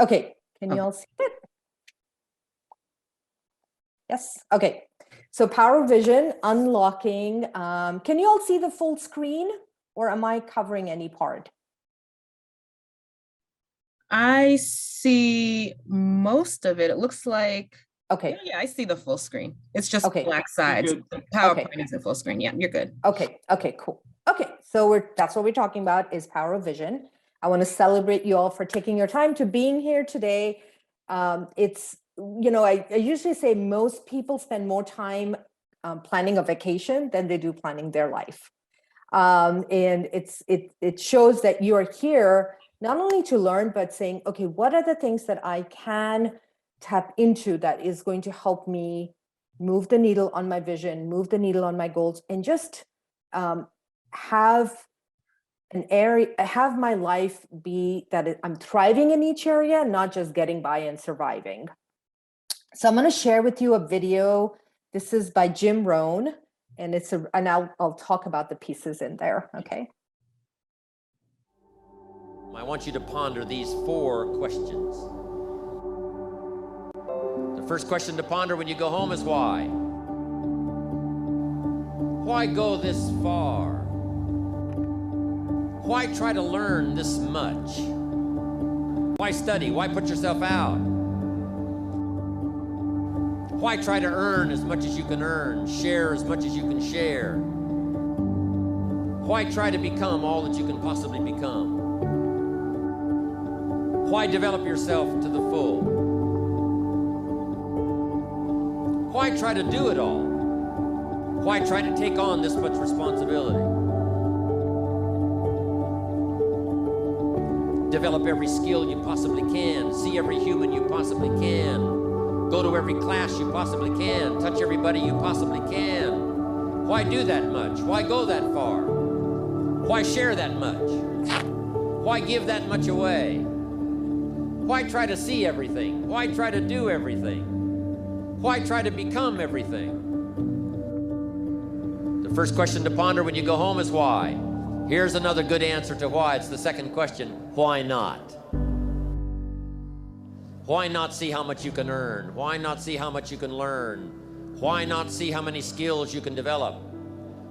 Okay, can you Okay. all see it? Yes, okay. So Power Vision, unlocking. Can you all see the full screen, or am I covering any part? I see most of it. It looks like, Okay, yeah, I see the full screen. It's just Okay. black sides. good. The PowerPoint isn't full screen. Yeah, you're good. okay, cool. Okay, so that's what we're talking about is Power Vision. I want to celebrate you all for taking your time to being here today. It's, I usually say most people spend more time planning a vacation than they do planning their life. And it shows that you are here not only to learn, but saying, okay, what are the things that I can tap into that is going to help me move the needle on my vision, move the needle on my goals, and just have my life be that I'm thriving in each area, not just getting by and surviving. So I'm going to share with you a video. This is by Jim Rohn, and I'll talk about the pieces in there. Okay. I want you to ponder these 4 questions. The first question to ponder when you go home is why? Why go this far? Why try to learn this much? Why study? Why put yourself out? Why try to earn as much as you can earn, share as much as you can share? Why try to become all that you can possibly become? Why develop yourself to the full? Why try to do it all? Why try to take on this much responsibility? Develop every skill you possibly can, see every human you possibly can, go to every class you possibly can, touch everybody you possibly can. Why do that much? Why go that far? Why share that much? Why give that much away? Why try to see everything? Why try to do everything? Why try to become everything? The first question to ponder when you go home is why. Here's another good answer to why. It's the second question. Why not? Why not see how much you can earn? Why not see how much you can learn? Why not see how many skills you can develop?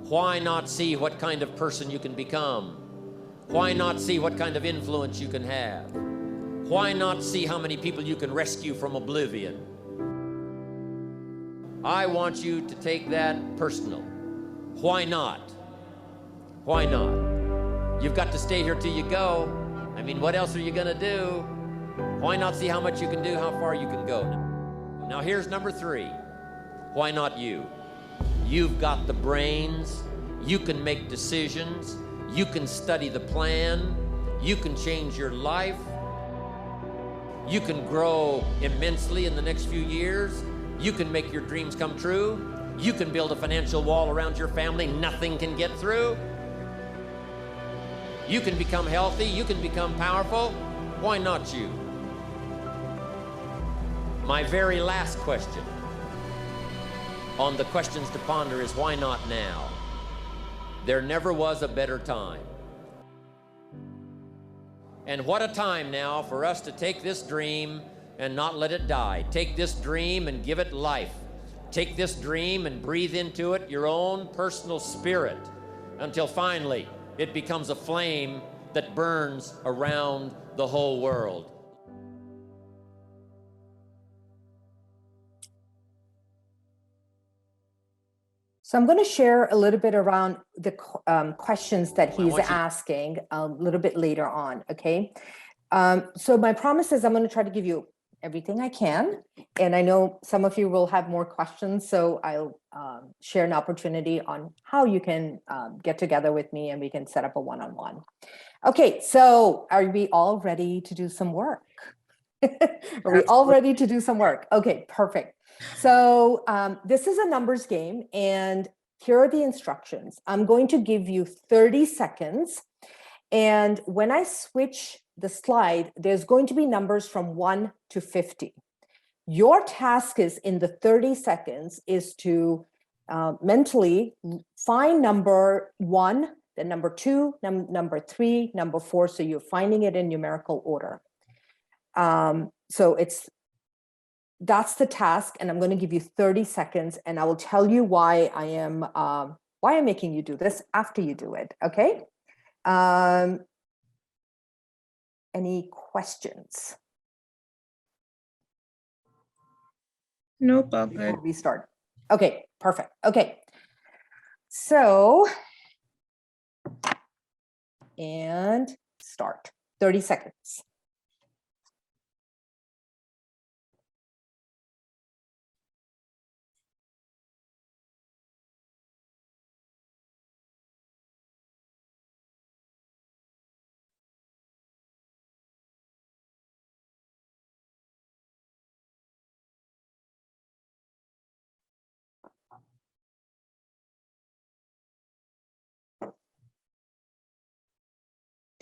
Why not see what kind of person you can become? Why not see what kind of influence you can have? Why not see how many people you can rescue from oblivion? I want you to take that personal. Why not? Why not? You've got to stay here till you go. I mean, what else are you gonna do? Why not see how much you can do, how far you can go? Now here's number 3. Why not you? You've got the brains. You can make decisions. You can study the plan. You can change your life. You can grow immensely in the next few years. You can make your dreams come true. You can build a financial wall around your family nothing can get through. You can become healthy. You can become powerful. Why not you? My very last question on the questions to ponder is why not now? There never was a better time. And what a time now for us to take this dream and not let it die. Take this dream and give it life. Take this dream and breathe into it your own personal spirit until finally it becomes a flame that burns around the whole world. So I'm going to share a little bit around the questions that he's asking a little bit later on, okay? So my promise is I'm going to try to give you everything I can. And I know some of you will have more questions, so I'll share an opportunity on how you can get together with me and we can set up a one-on-one. Okay, so are we all ready to do some work? Are we all ready to do some work? Okay, perfect. So this is a numbers game, and here are the instructions. I'm going to give you 30 seconds. And when I switch the slide, there's going to be numbers from 1 to 50. Your task is in the 30 seconds is to mentally find number 1, then number 2, number 3, number 4. So you're finding it in numerical order. So that's the task, and I'm going to give you 30 seconds, and I will tell you why I'm making you do this after you do it. Okay. Any questions? Nope, all good. Before we start. Okay, perfect. Okay. So, and start. 30 seconds.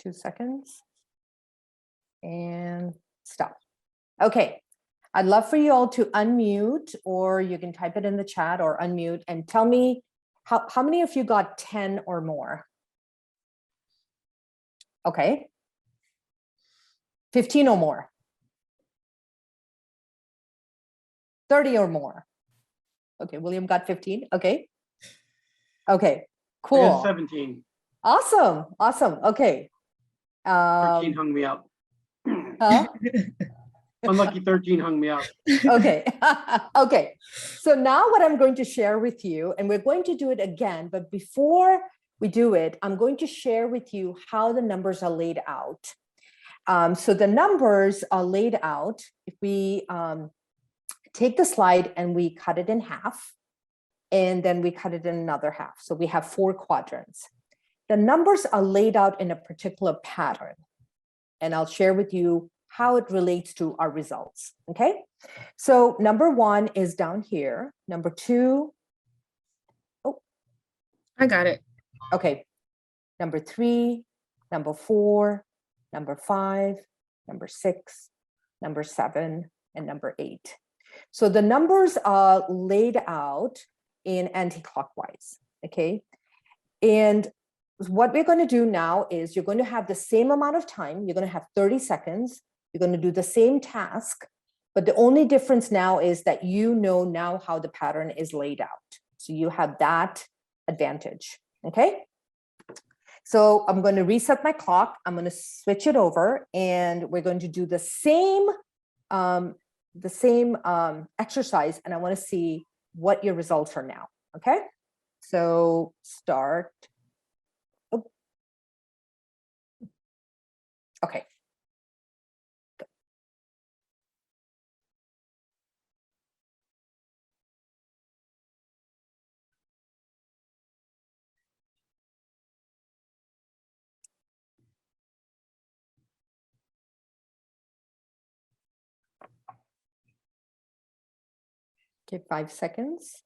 Two seconds. And stop. Okay. I'd love for you all to unmute, or you can type it in the chat or unmute and tell me how many of you got 10 or more? Okay. 15 or more? 30 or more? Okay, William got 15. Okay. Okay, cool. I got 17. Awesome. Awesome. Okay. 13 hung me up. Huh? Unlucky 13 hung me up. Okay. Okay. So now what I'm going to share with you, and we're going to do it again, but before we do it, I'm going to share with you how the numbers are laid out. So the numbers are laid out. If we take the slide and we cut it in half, and then we cut it in another half. So we have 4 quadrants. The numbers are laid out in a particular pattern, and I'll share with you how it relates to our results. Okay. So number 1 is down here. Number 2. Oh, I got it. okay. Number 3, number 4, number 5, number 6, number 7, and number 8. So the numbers are laid out in anti-clockwise. Okay. And what we're going to do now is you're going to have the same amount of time. You're going to have 30 seconds. You're going to do the same task, but the only difference now is that you know now how the pattern is laid out. So you have that advantage. Okay. So I'm going to reset my clock. I'm going to switch it over, and we're going to do the same exercise, and I want to see what your results are now. Okay. So start. Oh. Okay. Give 5 seconds.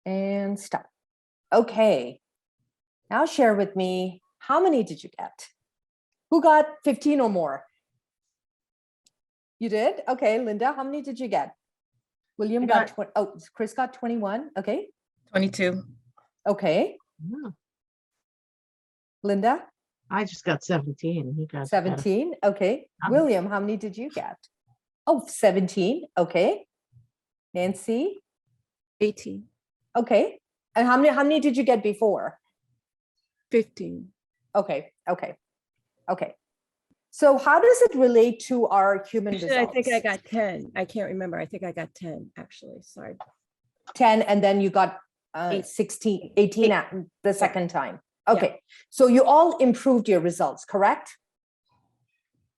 And stop. Okay. Now share with me, how many did you get? Who got 15 or more? You did? Okay, Linda, how many did you get? William got 20. Oh, Chris got 21. Okay. 22. Okay. Yeah, Linda? I just got 17. You got 17. Okay. William, how many did you get? Oh, 17. Okay. Nancy? 18, Okay. And how many did you get before? 15. Okay. Okay. Okay. So how does it relate to our human Actually, results? I think I got 10. I can't remember. I think I got 10, actually. Sorry. 10, and then you got 16, 18 at the second time. Okay. So you all improved your results, correct?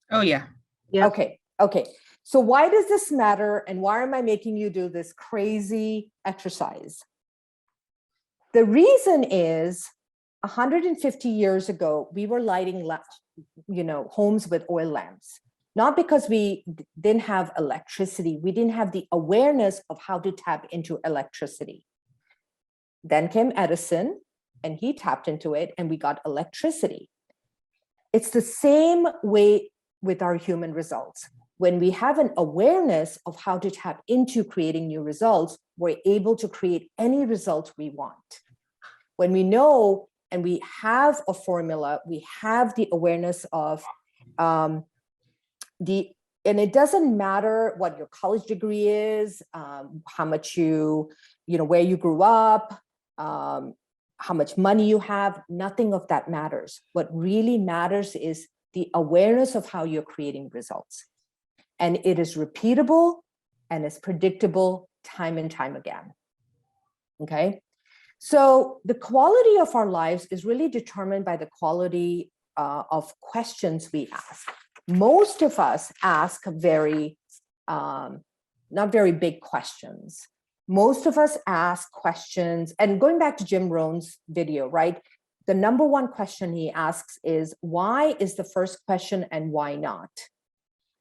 Oh, yeah. Yep. Okay. Okay. So why does this matter, and why am I making you do this crazy exercise? The reason is 150 years ago, we were lighting homes with oil lamps, not because we didn't have electricity. We didn't have the awareness of how to tap into electricity. Then came Edison, and he tapped into it, and we got electricity. It's the same way with our human results. When we have an awareness of how to tap into creating new results, we're able to create any result we want. When we know and we have a formula, we have the awareness of and it doesn't matter what your college degree is, how much where you grew up, how much money you have, nothing of that matters. What really matters is the awareness of how you're creating results. And it is repeatable and it's predictable time and time again. Okay. So the quality of our lives is really determined by the quality of questions we ask. Most of us ask not very big questions. Most of us ask questions, and going back to Jim Rohn's video, right? The number one question he asks is, why is the first question and why not?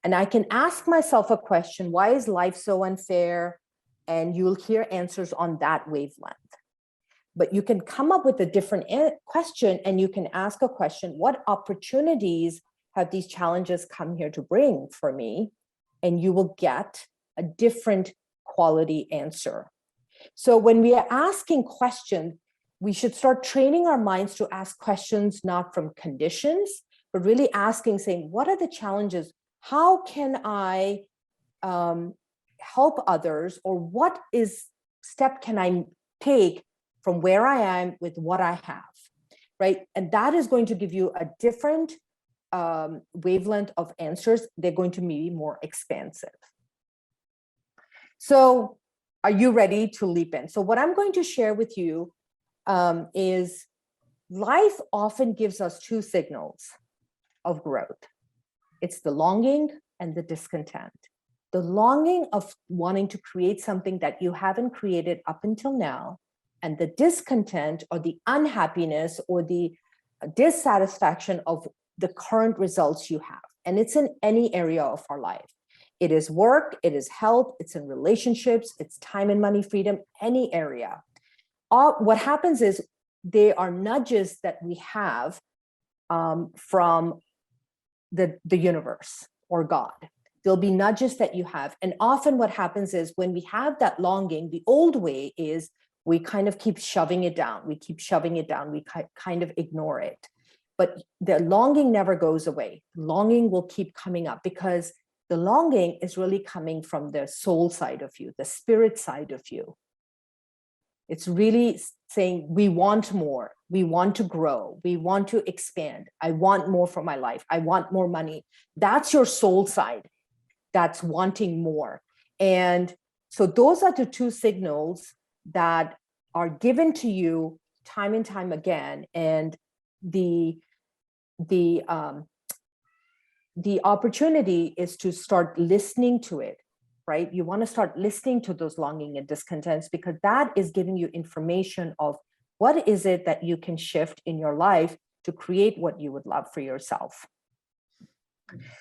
And I can ask myself a question, why is life so unfair? And you'll hear answers on that wavelength. But you can come up with a different question, and you can ask a question, what opportunities have these challenges come here to bring for me? And you will get a different quality answer. So when we are asking questions, we should start training our minds to ask questions not from conditions, but really asking, saying, what are the challenges? How can I help others? Or what step can I take from where I am with what I have, right? And that is going to give you a different wavelength of answers. They're going to be more expansive. So are you ready to leap in? So what I'm going to share with you is life often gives us two signals of growth. It's the longing and the discontent. The longing of wanting to create something that you haven't created up until now, and the discontent or the unhappiness or the dissatisfaction of the current results you have. And it's in any area of our life. It is work, it is health, it's in relationships, it's time and money freedom, any area. What happens is they are nudges that we have from the universe or God. There'll be nudges that you have. And often what happens is when we have that longing, the old way is we kind of keep shoving it down. We keep shoving it down. We kind of ignore it. But the longing never goes away. Longing will keep coming up because the longing is really coming from the soul side of you, the spirit side of you. It's really saying, we want more. We want to grow. We want to expand. I want more for my life. I want more money. That's your soul side. That's wanting more. And so those are the two signals that are given to you time and time again. And the opportunity is to start listening to it, right? You want to start listening to those longing and discontents, because that is giving you information of what is it that you can shift in your life to create what you would love for yourself.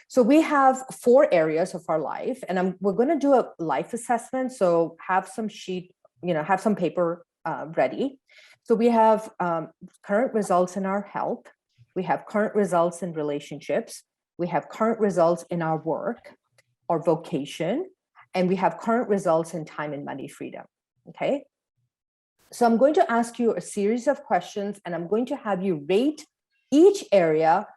So we have 4 areas of our life, and we're going to do a life assessment. So have some have some paper ready. So we have current results in our health. We have current results in relationships. We have current results in our work or vocation, and we have current results in time and money freedom. Okay. So I'm going to ask you a series of questions, and I'm going to have you rate each area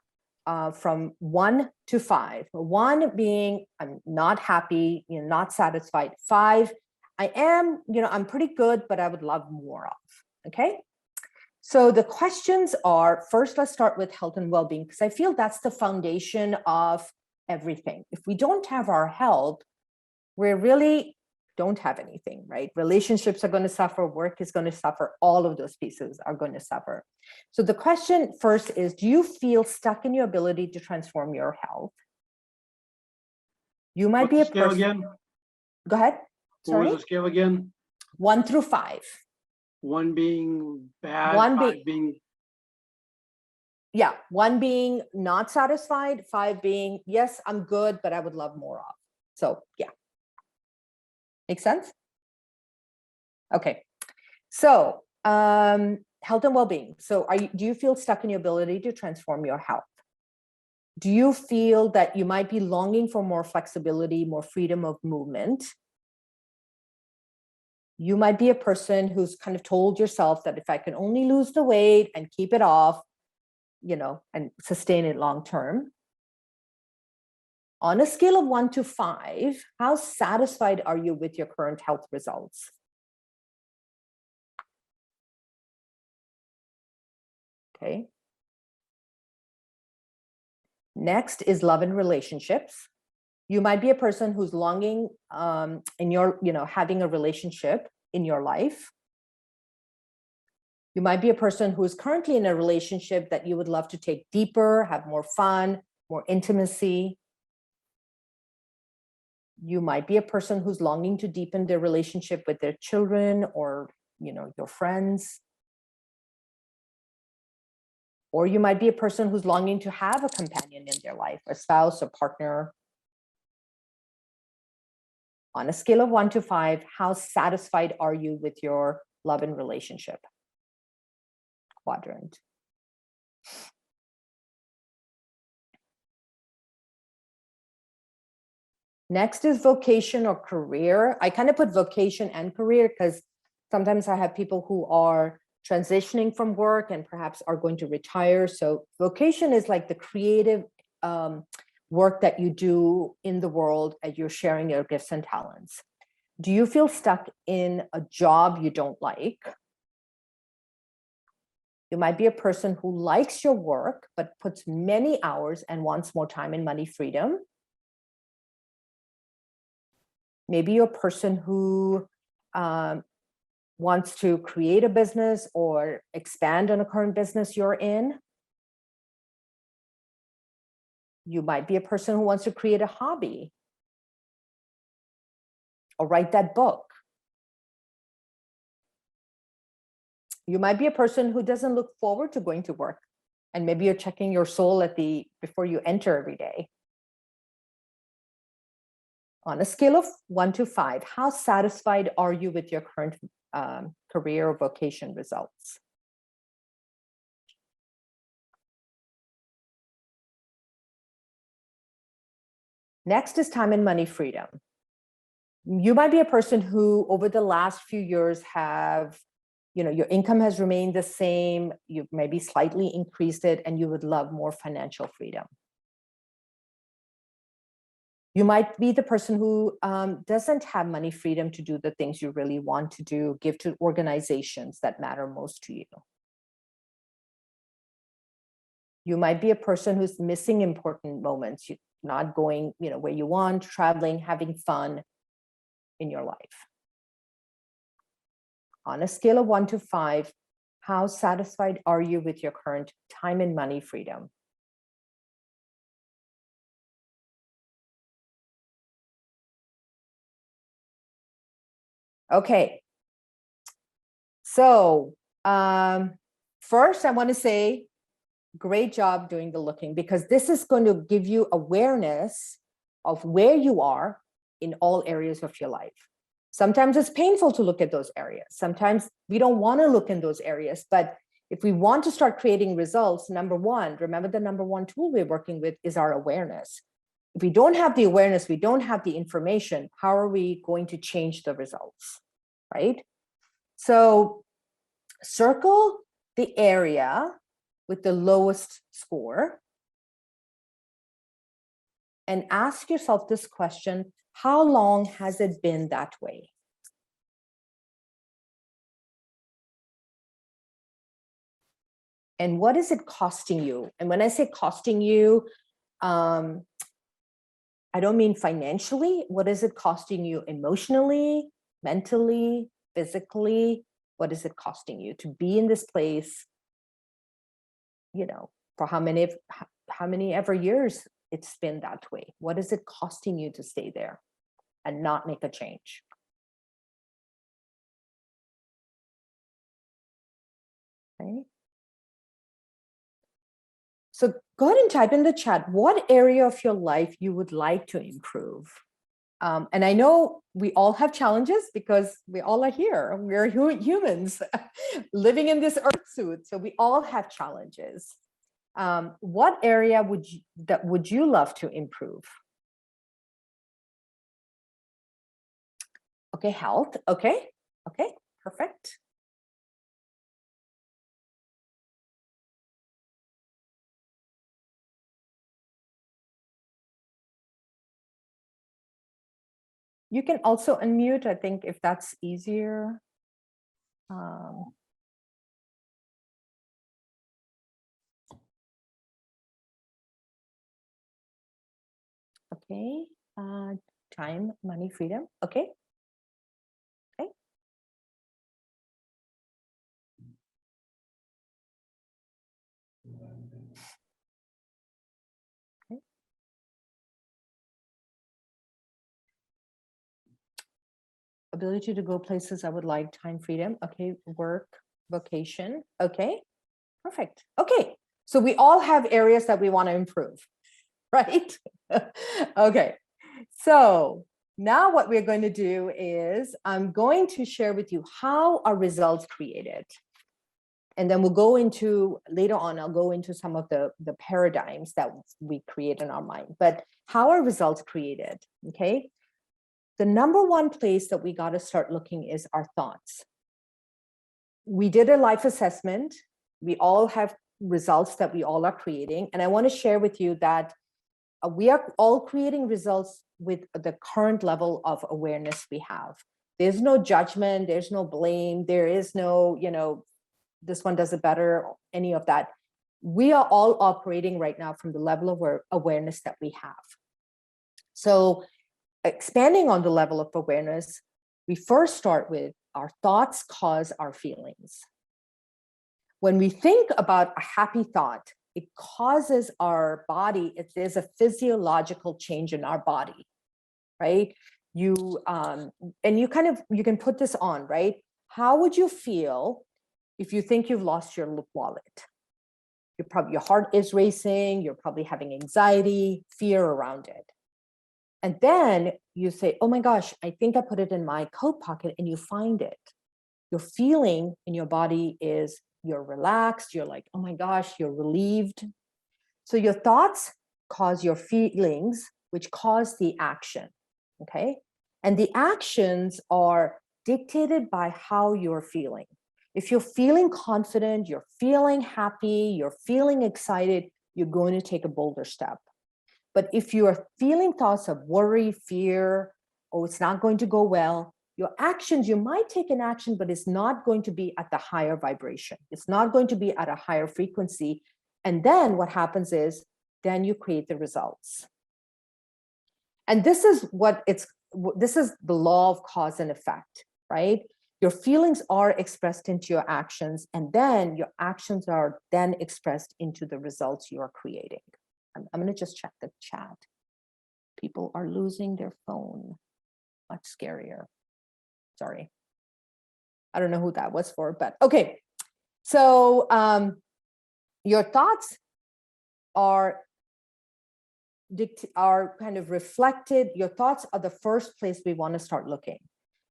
from 1 to 5. 1 being I'm not happy, not satisfied. 5, I am, I'm pretty good, but I would love more of. Okay. So the questions are, first, let's start with health and well-being, because I feel that's the foundation of everything. If we don't have our health, we really don't have anything, right? Relationships are going to suffer, work is going to suffer, all of those pieces are going to suffer. So the question first is, do you feel stuck in your ability to transform your health? You might be a scale person. again? Go ahead. What was the scale again? 1 through 5. 1 being bad, 1 5 being 1 being not satisfied, 5 being, yes, I'm good, but I would love more of. So yeah. Make sense? Okay. So health and well-being. So do you feel stuck in your ability to transform your health? Do you feel that you might be longing for more flexibility, more freedom of movement? You might be a person who's kind of told yourself that if I can only lose the weight and keep it off, and sustain it long term. On a scale of 1 to 5, how satisfied are you with your current health results? Okay. Next is love and relationships. You might be a person who's longing in your, having a relationship in your life. You might be a person who is currently in a relationship that you would love to take deeper, have more fun, more intimacy. You might be a person who's longing to deepen their relationship with their children or, your friends. Or you might be a person who's longing to have a companion in their life, a spouse, a partner. On a scale of 1 to 5, how satisfied are you with your love and relationship quadrant? Next is vocation or career. I kind of put vocation and career because sometimes I have people who are transitioning from work and perhaps are going to retire. So vocation is like the creative work that you do in the world as you're sharing your gifts and talents. Do you feel stuck in a job you don't like? You might be a person who likes your work, but puts many hours and wants more time and money freedom. Maybe you're a person who wants to create a business or expand on a current business you're in. You might be a person who wants to create a hobby or write that book. You might be a person who doesn't look forward to going to work, and maybe you're checking your soul before you enter every day. On a scale of 1 to 5, how satisfied are you with your current career or vocation results? Next is time and money freedom. You might be a person who over the last few years have, your income has remained the same, you've maybe slightly increased it, and you would love more financial freedom. You might be the person who doesn't have money freedom to do the things you really want to do, give to organizations that matter most to you. You might be a person who's missing important moments, not going, where you want, traveling, having fun in your life. On a scale of 1 to 5, how satisfied are you with your current time and money freedom? Okay. So first I want to say, great job doing the looking, because this is going to give you awareness of where you are in all areas of your life. Sometimes it's painful to look at those areas. Sometimes we don't want to look in those areas, but if we want to start creating results, number one, remember the number one tool we're working with is our awareness. If we don't have the awareness, we don't have the information, how are we going to change the results, right? So circle the area with the lowest score and ask yourself this question: how long has it been that way? And what is it costing you? And when I say costing you, I don't mean financially. What is it costing you emotionally, mentally, physically? What is it costing you to be in this place, for how many ever years it's been that way? What is it costing you to stay there and not make a change? Okay. So go ahead and type in the chat what area of your life you would like to improve. And I know we all have challenges because we all are here. We're humans living in this earth suit. So we all have challenges. What area would you love to improve? Okay, health. Okay. Okay, perfect. You can also unmute, I think, if that's easier. Okay, time, money, freedom. Okay. Okay. Okay. Ability to go places I would like, time, freedom. Okay, work, vocation. Okay, perfect. Okay, so we all have areas that we want to improve, right? Okay, so now what we're going to do is I'm going to share with you how are results created. And then we'll go into, later on, I'll go into some of the paradigms that we create in our mind. But how are results created, okay? The number one place that we got to start looking is our thoughts. We did a life assessment. We all have results that we all are creating. And I want to share with you that we are all creating results with the current level of awareness we have. There's no judgment, there's no blame, there is no, this one does it better, any of that. We are all operating right now from the level of awareness that we have. So expanding on the level of awareness, we first start with our thoughts cause our feelings. When we think about a happy thought, it causes our body, there's a physiological change in our body, right? You can put this on, right? How would you feel if you think you've lost your wallet? Your heart is racing, you're probably having anxiety, fear around it. And then you say, oh my gosh, I think I put it in my coat pocket, and you find it. Your feeling in your body is you're relaxed, you're like, oh my gosh, you're relieved. So your thoughts cause your feelings, which cause the action, okay? And the actions are dictated by how you're feeling. If you're feeling confident, you're feeling happy, you're feeling excited, you're going to take a bolder step. But if you are feeling thoughts of worry, fear, oh, it's not going to go well, your actions, you might take an action, but it's not going to be at the higher vibration. It's not going to be at a higher frequency. And then what happens is, then you create the results. And this is the law of cause and effect, right? Your feelings are expressed into your actions, and then your actions are then expressed into the results you are creating. I'm going to just check the chat. People are losing their phone. Much scarier. Sorry. I don't know who that was for, but okay. So your thoughts are kind of reflected. Your thoughts are the first place we want to start looking.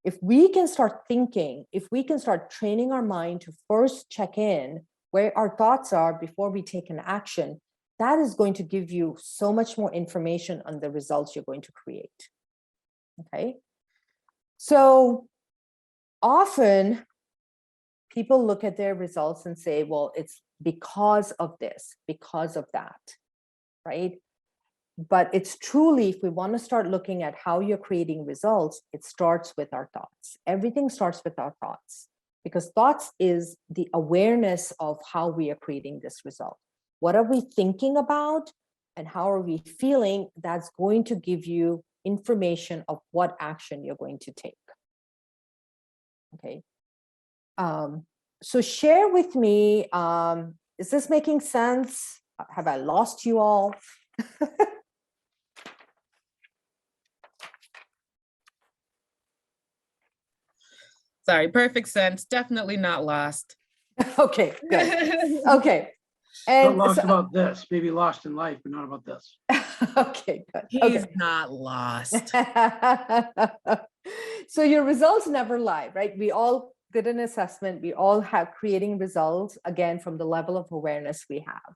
If we can start thinking, if we can start training our mind to first check in where our thoughts are before we take an action, that is going to give you so much more information on the results you're going to create. Okay. So often people look at their results and say, well, it's because of this, because of that, right? But it's truly, if we want to start looking at how you're creating results, it starts with our thoughts. Everything starts with our thoughts, because thoughts is the awareness of how we are creating this result. What are we thinking about and how are we feeling? That's going to give you information of what action you're going to take. Okay. So share with me, is this making sense? Have I lost you all? Sorry, perfect sense. Definitely not lost. Okay, good. Okay. And Not lost about this, maybe lost in life, but not about this. okay, good. He's Okay. not lost. So your results never lie, right? We all did an assessment. We all have creating results, again, from the level of awareness we have.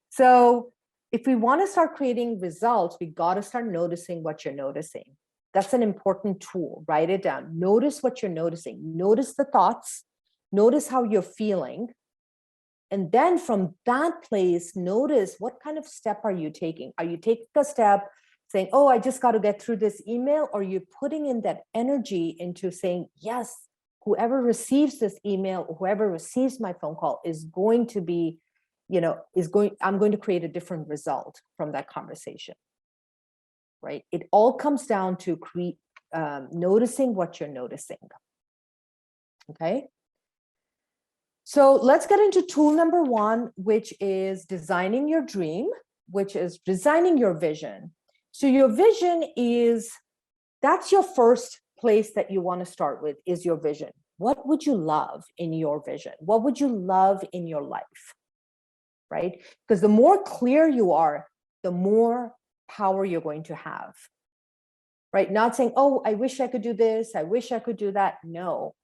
So if we want to start creating results, we got to start noticing what you're noticing. That's an important tool. Write it down. Notice what you're noticing. Notice the thoughts. Notice how you're feeling. And then from that place, notice what kind of step are you taking? Are you taking a step saying, oh, I just got to get through this email? Or you're putting in that energy into saying, yes, whoever receives this email, whoever receives my phone call is going to be, I'm going to create a different result from that conversation, right? It all comes down to noticing what you're noticing, okay? So let's get into tool number 1, which is designing your dream, which is designing your vision. So your vision that's your first place that you want to start with, is your vision. What would you love in your vision? What would you love in your life, right? Because the more clear you are, the more power you're going to have, right? Not saying, oh, I wish I could do this. I wish I could do that. No,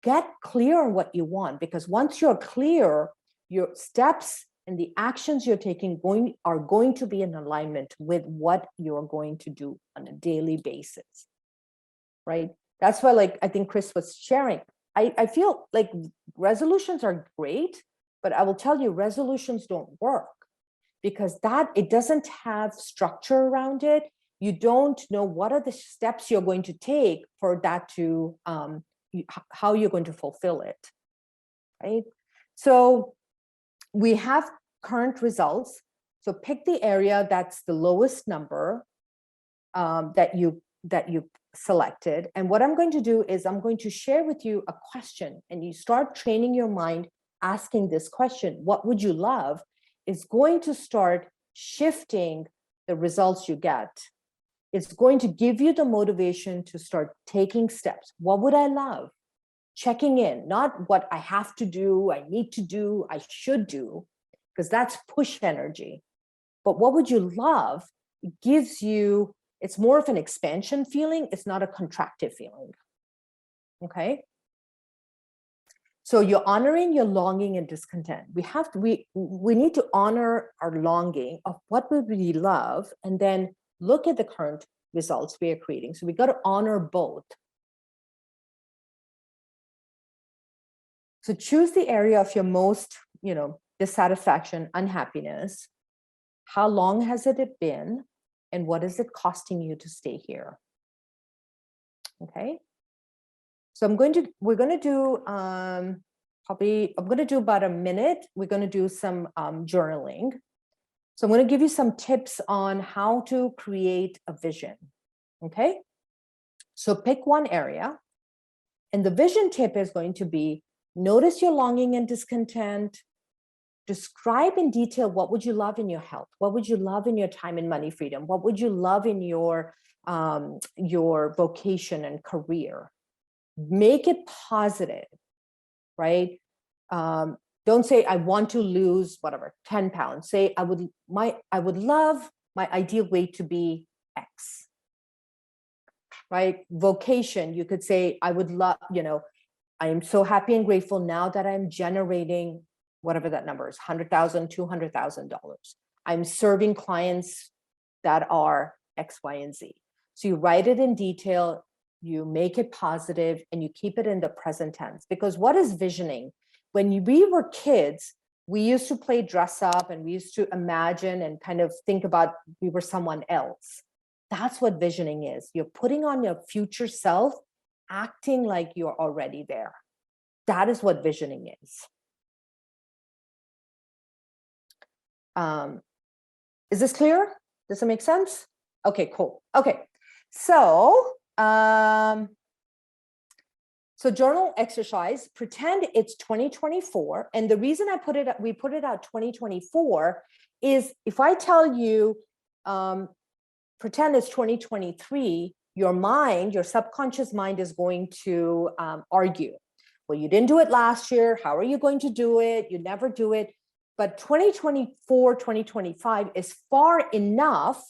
get clear on what you want, because once you're clear, your steps and the actions you're taking are going to be in alignment with what you're going to do on a daily basis, right? That's why, like, I think Chris was sharing, I feel like resolutions are great, but I will tell you, resolutions don't work because it doesn't have structure around it. You don't know what are the steps you're going to take for that to, how you're going to fulfill it, right? So we have current results. So pick the area that's the lowest number that you selected. And what I'm going to do is I'm going to share with you a question, and you start training your mind asking this question, what would you love? Is going to start shifting the results you get. It's going to give you the motivation to start taking steps. What would I love? Checking in, not what I have to do, I need to do, I should do, because that's push energy. But what would you love? It gives you, it's more of an expansion feeling. It's not a contractive feeling. Okay. So you're honoring your longing and discontent. We need to honor our longing of what would we love, and then look at the current results we are creating. So we got to honor both. So choose the area of your most, dissatisfaction, unhappiness. How long has it been? And what is it costing you to stay here? Okay. So we're going to do I'm going to do about a minute. We're going to do some journaling. So I'm going to give you some tips on how to create a vision. Okay. So pick one area. And the vision tip is going to be, notice your longing and discontent. Describe in detail what would you love in your health? What would you love in your time and money freedom? What would you love in your vocation and career? Make it positive, right? Don't say I want to lose 10 pounds. Say I would love my ideal weight to be X, right? Vocation, you could say I would love, I am so happy and grateful now that I'm generating whatever that number is, $100,000, $200,000. I'm serving clients that are X, Y, and Z. So you write it in detail, you make it positive, and you keep it in the present tense. Because what is visioning? When we were kids, we used to play dress up, and we used to imagine and kind of think about we were someone else. That's what visioning is. You're putting on your future self, acting like you're already there. That is what visioning is. Is this clear? Does it make sense? Okay, cool. Okay, so journal exercise, pretend it's 2024. And the reason we put it out 2024 is if I tell you, pretend it's 2023, your subconscious mind is going to argue. Well, you didn't do it last year. How are you going to do it? You never do it. But 2024, 2025 is far enough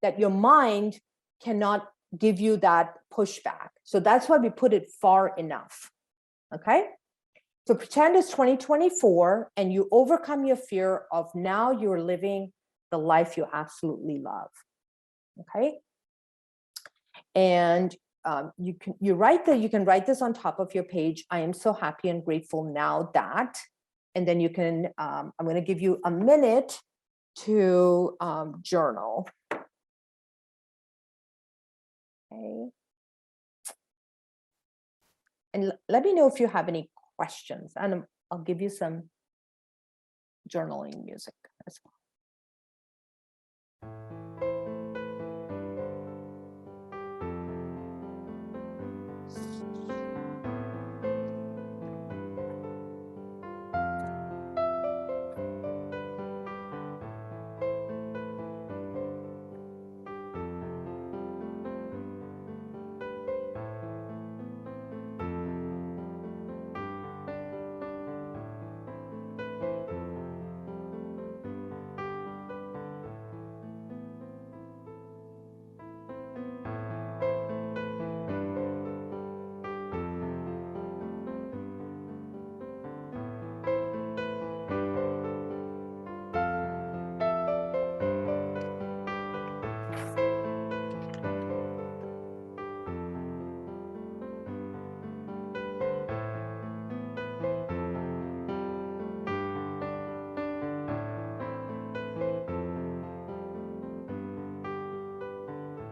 that your mind cannot give you that pushback. So that's why we put it far enough. Okay. So pretend it's 2024 and you overcome your fear of now you're living the life you absolutely love. Okay. And you can write this on top of your page. I am so happy and grateful now that, and then you can, I'm going to give you a minute to journal. Okay. And let me know if you have any questions, and I'll give you some journaling music as well.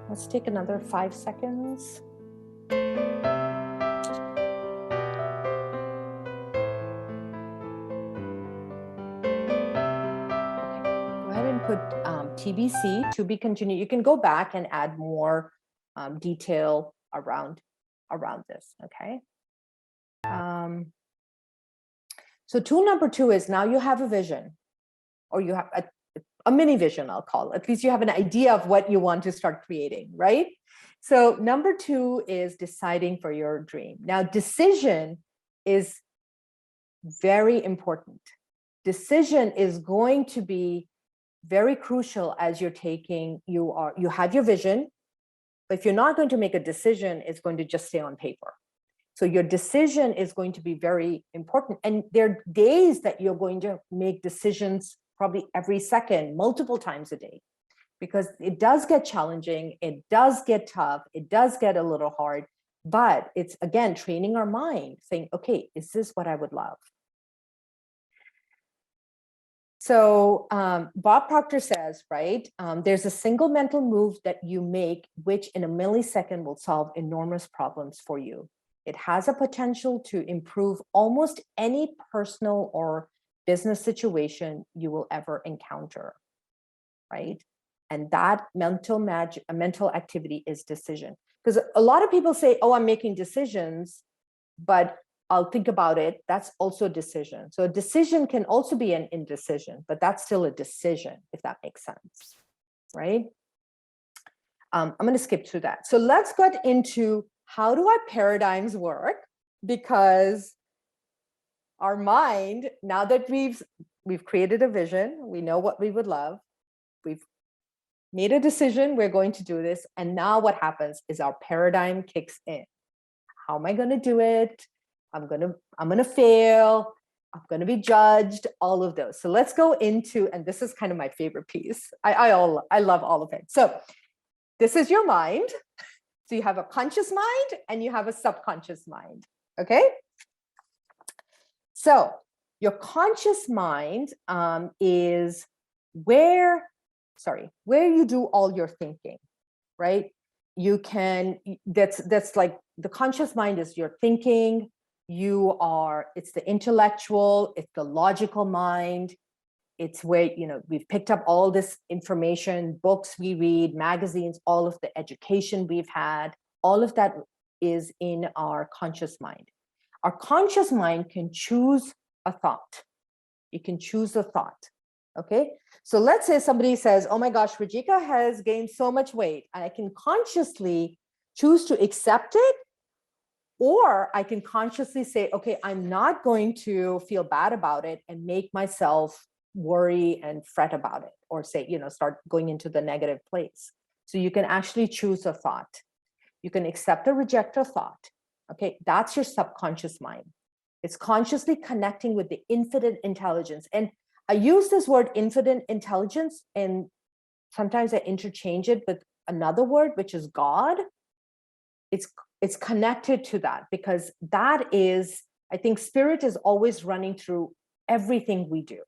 Let's take another 5 seconds. Go ahead and put TBC, to be continued. You can go back and add more detail around this, okay? So tool number 2 is, now you have a vision, or you have a mini vision, I'll call it. At least you have an idea of what you want to start creating, right? So number 2 is deciding for your dream. Now, decision is very important. Decision is going to be very crucial as you're taking, you have your vision, but if you're not going to make a decision, it's going to just stay on paper. So your decision is going to be very important. And there are days that you're going to make decisions probably every second, multiple times a day, because it does get challenging, it does get tough, it does get a little hard, but it's, again, training our mind, saying, okay, is this what I would love? So Bob Proctor says, right, there's a single mental move that you make, which in a millisecond will solve enormous problems for you. It has a potential to improve almost any personal or business situation you will ever encounter, right? And that mental activity is decision. Because a lot of people say, oh, I'm making decisions, but I'll think about it. That's also a decision. So a decision can also be an indecision, but that's still a decision, if that makes sense, right? I'm going to skip through that. So let's get into, how do our paradigms work? Because our mind, now that we've created a vision, we know what we would love, we've made a decision, we're going to do this, and now what happens is our paradigm kicks in. How am I going to do it? I'm gonna fail, I'm gonna be judged, all of those. So let's go into, and this is kind of my favorite piece. I love all of it. So this is your mind. So you have a conscious mind and you have a subconscious mind, okay? So your conscious mind is where you do all your thinking, right? You can, that's like, the conscious mind is your thinking. It's the intellectual, it's the logical mind. It's where, we've picked up all this information, books we read, magazines, all of the education we've had, all of that is in our conscious mind. Our conscious mind can choose a thought. You can choose a thought, okay? So let's say somebody says, oh my gosh, Rajika has gained so much weight, and I can consciously choose to accept it, or I can consciously say, okay, I'm not going to feel bad about it and make myself worry and fret about it, or say, start going into the negative place. So you can actually choose a thought. You can accept or reject a thought. Okay, that's your subconscious mind. It's consciously connecting with the infinite intelligence. And I use this word infinite intelligence, and sometimes I interchange it with another word, which is God. it's connected to that, because that is, I think spirit is always running through everything we do.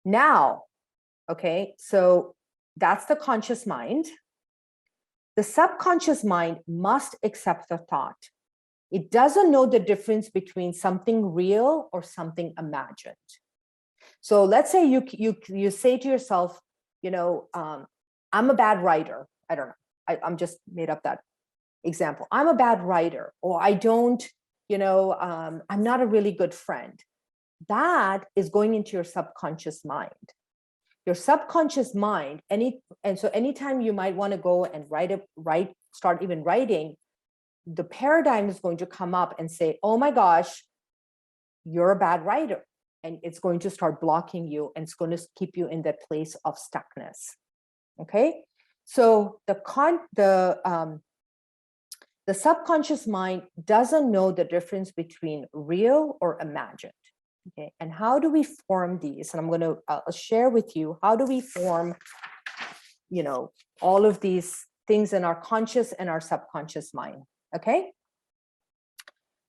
Now, okay, so that's the conscious mind. The subconscious mind must accept the thought. It doesn't know the difference between something real or something imagined. So let's say you say to yourself, I'm a bad writer. I don't know. I'm just made up that example. I'm a bad writer, or I don't, I'm not a really good friend. That is going into your subconscious mind. Your subconscious mind, so anytime you might want to go and start even writing, the paradigm is going to come up and say, oh my gosh, you're a bad writer. And it's going to start blocking you, and it's going to keep you in that place of stuckness. Okay, so the subconscious mind doesn't know the difference between real or imagined. Okay, and how do we form these? And I'm going to share with you, how do we form, all of these things in our conscious and our subconscious mind. Okay.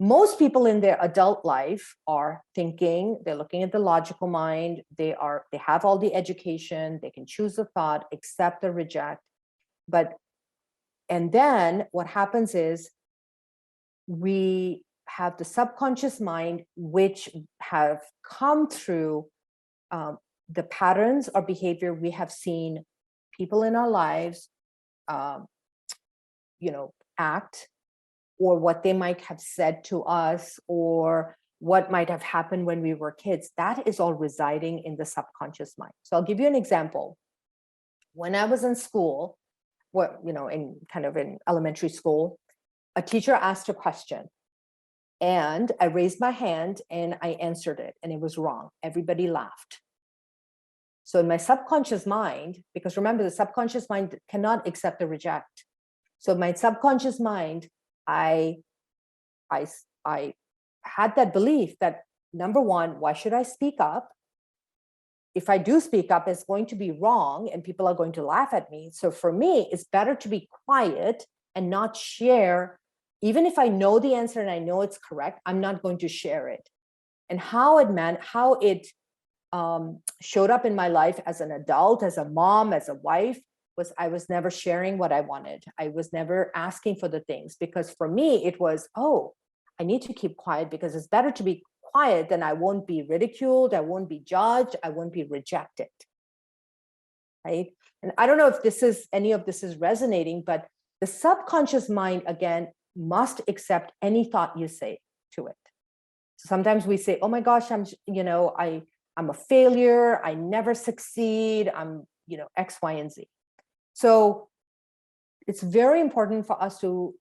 Most people in their adult life are thinking, they're looking at the logical mind, they have all the education, they can choose a thought, accept or reject. And then what happens is we have the subconscious mind, which have come through the patterns or behavior we have seen people in our lives, act, or what they might have said to us, or what might have happened when we were kids. That is all residing in the subconscious mind. So I'll give you an example. When I was in school, in elementary school, a teacher asked a question, and I raised my hand and I answered it, and it was wrong. Everybody laughed. So in my subconscious mind, because remember, the subconscious mind cannot accept or reject. So my subconscious mind, I had that belief that, number one, why should I speak up? If I do speak up, it's going to be wrong and people are going to laugh at me. So for me, it's better to be quiet and not share. Even if I know the answer and I know it's correct, I'm not going to share it. And how it showed up in my life as an adult, as a mom, as a wife, was I was never sharing what I wanted. I was never asking for the things, because for me, it was, I need to keep quiet because it's better to be quiet, then I won't be ridiculed, I won't be judged, I won't be rejected, right? And I don't know if any of this is resonating, but the subconscious mind, again, must accept any thought you say to it. So sometimes we say, oh my gosh, I'm a failure, I never succeed, I'm, X, Y, and Z. So it's very important for us to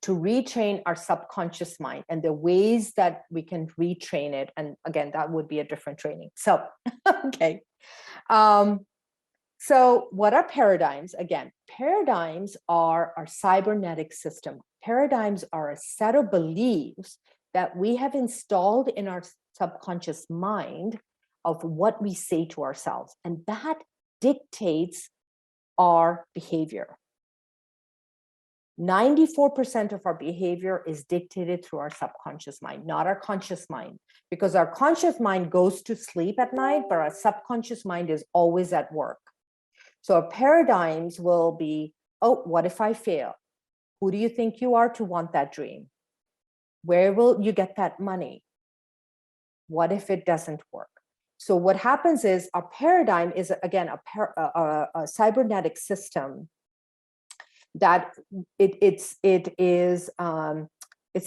retrain our subconscious mind, and the ways that we can retrain it. And again, that would be a different training. So, okay. So what are paradigms? Again, paradigms are our cybernetic system. Paradigms are a set of beliefs that we have installed in our subconscious mind of what we say to ourselves. And that dictates our behavior. 94% of our behavior is dictated through our subconscious mind, not our conscious mind, because our conscious mind goes to sleep at night, but our subconscious mind is always at work. So our paradigms will be, what if I fail? Who do you think you are to want that dream? Where will you get that money? What if it doesn't work? So what happens is our paradigm is, again, a cybernetic system that it's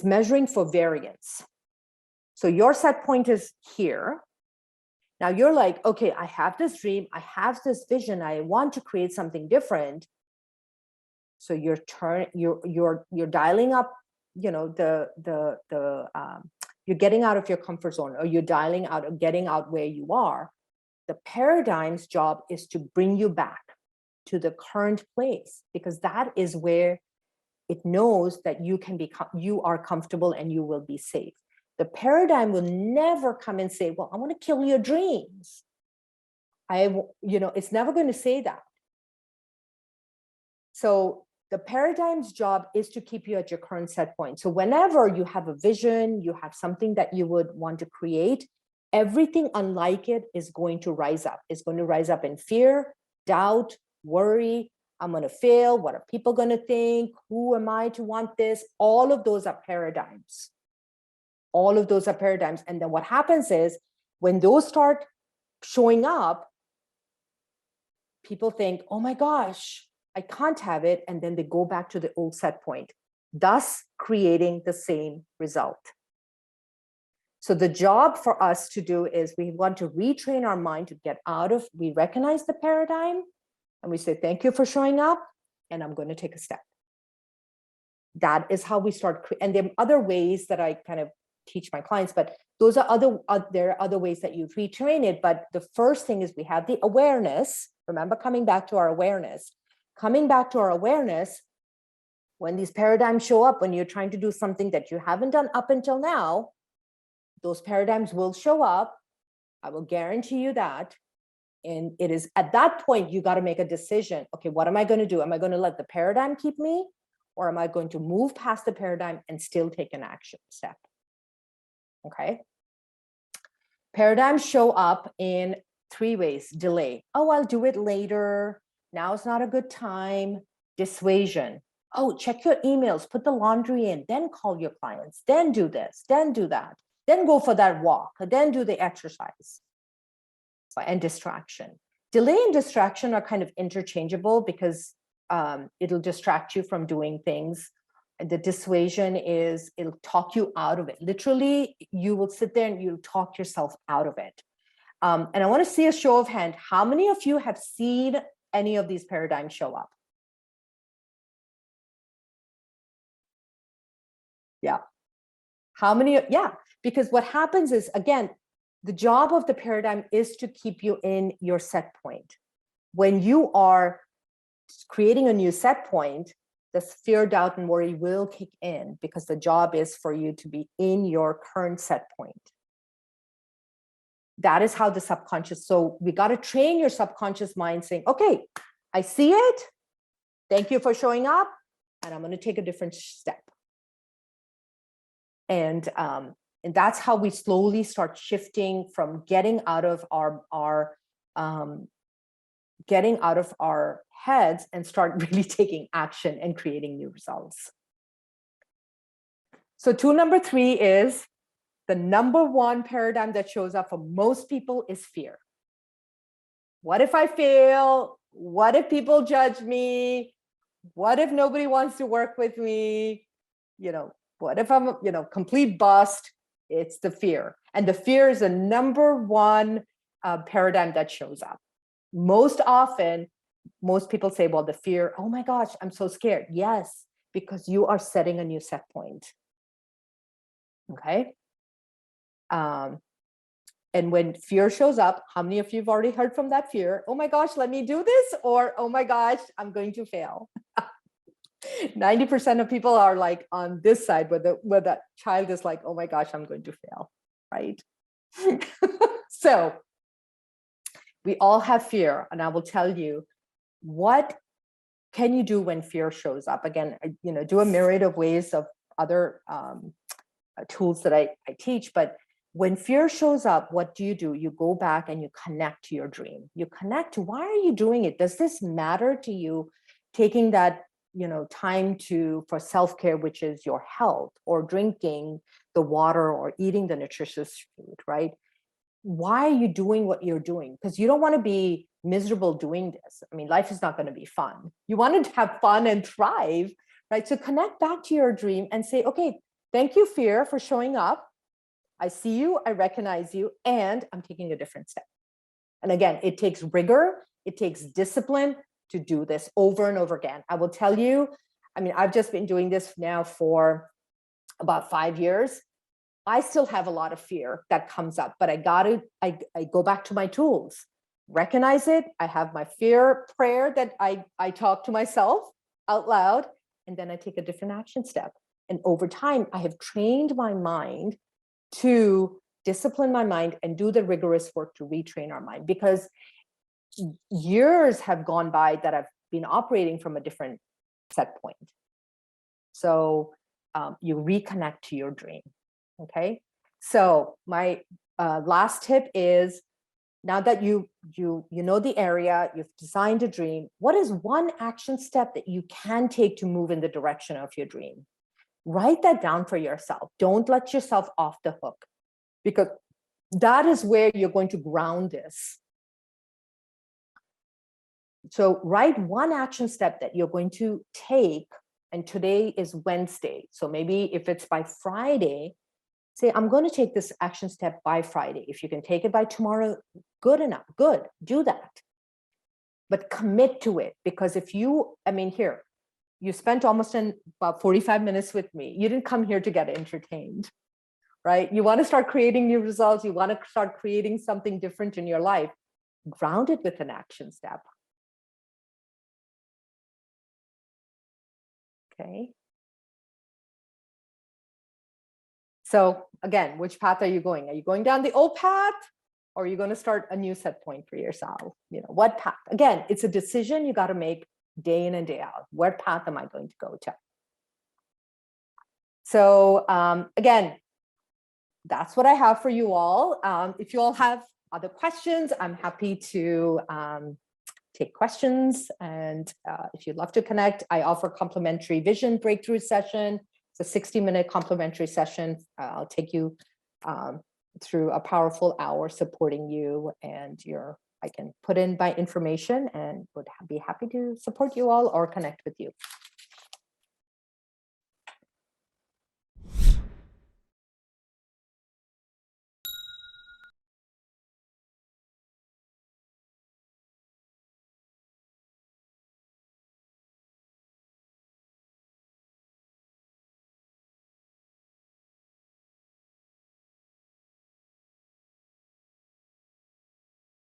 measuring for variance. So your set point is here. Now you're like, okay, I have this dream, I have this vision, I want to create something different. So you're dialing up, you're getting out of your comfort zone, or you're dialing out or getting out where you are. The paradigm's job is to bring you back to the current place, because that is where it knows that you are comfortable and you will be safe. The paradigm will never come and say, well, I want to kill your dreams. It's never going to say that. So the paradigm's job is to keep you at your current set point. So whenever you have a vision, you have something that you would want to create, everything unlike it is going to rise up. It's going to rise up in fear, doubt, worry. I'm going to fail. What are people going to think? Who am I to want this? All of those are paradigms. All of those are paradigms. And then what happens is when those start showing up, people think, oh my gosh, I can't have it. And then they go back to the old set point, thus creating the same result. So the job for us to do is we want to retrain our mind to get out of, we recognize the paradigm and we say, thank you for showing up and I'm going to take a step. That is how we start. And there are other ways that I kind of teach my clients, but those are there are other ways that you retrain it. But the first thing is we have the awareness. Remember, coming back to our awareness, when these paradigms show up, when you're trying to do something that you haven't done up until now, those paradigms will show up. I will guarantee you that. And it is at that point, you got to make a decision. Okay, what am I going to do? Am I going to let the paradigm keep me? Or am I going to move past the paradigm and still take an action step? Okay. Paradigms show up in 3 ways. Delay. Oh, I'll do it later. Now is not a good time. Dissuasion. Oh, check your emails, put the laundry in, then call your clients, then do this, then do that, then go for that walk, then do the exercise. And distraction. Delay and distraction are kind of interchangeable because it'll distract you from doing things. And the dissuasion is it'll talk you out of it. Literally, you will sit there and you'll talk yourself out of it. And I want to see a show of hand. How many of you have seen any of these paradigms show up? Yeah. How many? Yeah, because what happens is, again, the job of the paradigm is to keep you in your set point. When you are creating a new set point, the fear, doubt, and worry will kick in because the job is for you to be in your current set point. That is how the subconscious, so we got to train your subconscious mind saying, okay, I see it. Thank you for showing up. And I'm going to take a different step. And that's how we slowly start shifting from getting out of our heads and start really taking action and creating new results. So tool number 3 is the number 1 paradigm that shows up for most people is fear. What if I fail? What if people judge me? What if nobody wants to work with me? What if I'm, complete bust? It's the fear. And the fear is the number 1 paradigm that shows up. Most often, most people say, well, the fear, oh my gosh, I'm so scared. Yes, because you are setting a new set point. Okay. And when fear shows up, how many of you have already heard from that fear? Oh my gosh, let me do this. Or, oh my gosh, I'm going to fail. 90% of people are like on this side where that child is like, oh my gosh, I'm going to fail, right? So we all have fear. And I will tell you, what can you do when fear shows up? Again, do a myriad of ways of other tools that I teach. But when fear shows up, what do? You go back and you connect to your dream. You connect to, why are you doing it? Does this matter to you? Taking that time for self-care, which is your health, or drinking the water, or eating the nutritious food, right? Why are you doing what you're doing? Because you don't want to be miserable doing this. I mean, life is not going to be fun. You want to have fun and thrive, right? So connect back to your dream and say, okay, thank you, fear, for showing up. I see you, I recognize you, and I'm taking a different step. And again, it takes rigor, it takes discipline to do this over and over again. I will tell you, I mean, I've just been doing this now for about 5 years. I still have a lot of fear that comes up, but I go back to my tools, recognize it. I have my fear prayer that I talk to myself out loud, and then I take a different action step. And over time, I have trained my mind to discipline my mind and do the rigorous work to retrain our mind, because years have gone by that I've been operating from a different set point. So you reconnect to your dream. Okay. So my last tip is, now that you know the area, you've designed a dream, what is one action step that you can take to move in the direction of your dream? Write that down for yourself. Don't let yourself off the hook, because that is where you're going to ground this. So write one action step that you're going to take, and today is Wednesday. So maybe if it's by Friday, say, I'm going to take this action step by Friday. If you can take it by tomorrow, good enough, good, do that. But commit to it, because if you, I mean, here, you spent almost about 45 minutes with me. You didn't come here to get entertained, right? You want to start creating new results. You want to start creating something different in your life. Ground it with an action step. Okay. So again, which path are you going? Are you going down the old path, or are you going to start a new set point for yourself? You know, what path? Again, it's a decision you got to make day in and day out. What path am I going to go to? So again, that's what I have for you all. If you all have other questions, I'm happy to take questions. And if you'd love to connect, I offer complimentary vision breakthrough session. It's a 60-minute complimentary session. I'll take you through a powerful hour supporting you, and I can put in my information and would be happy to support you all or connect with you.